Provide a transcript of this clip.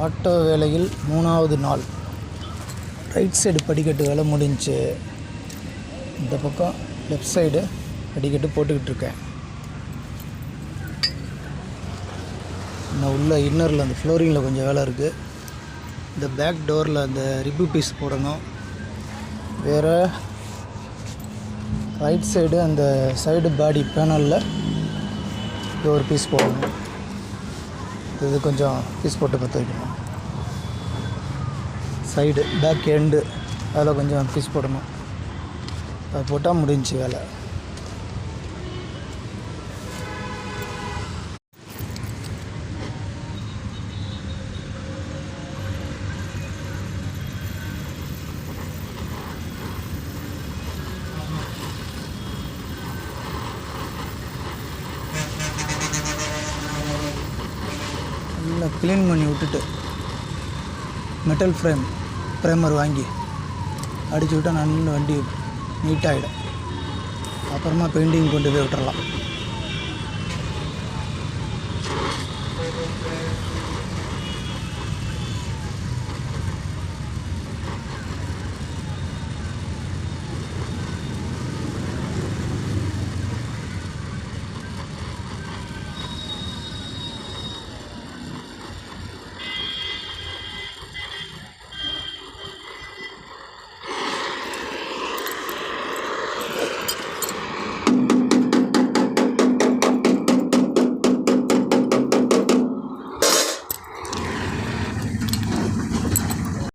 Auto வேலையில் 3வது நாள். ரைட் சைடு படிக்கட்டு வேலை முடிஞ்சு. இந்த பக்கம் லெஃப்ட் சைடு படிக்கட்டு போட்டுக்கிட்டு இருக்கேன். இன்னும் உள்ள இன்னரில் அந்த ஃப்ளோரிங்கில் கொஞ்சம் வேலை இருக்குது. இந்த பேக் டோரில் அந்த ரிப்பு பீஸ் போடணும். வேறு ரைட் சைடு அந்த சைடு பாடி பேனலில் ஒரு பீஸ் போடணும். இது கொஞ்சம் பீஸ் போட்டு பற்ற வைக்கணும். சைடு பேக் எண்டு அதில் கொஞ்சம் பீஸ் போடணும். அது போட்டால் முடிஞ்சு வேலை. நல்லா க்ளீன் பண்ணி விட்டுட்டு மெட்டல் ப்ரைமர் வாங்கி அடித்து விட்டால் நல்ல வண்டி நீட்டாகிடும். அப்புறமா பெயிண்டிங் கொண்டு போய் விட்டுறலாம்.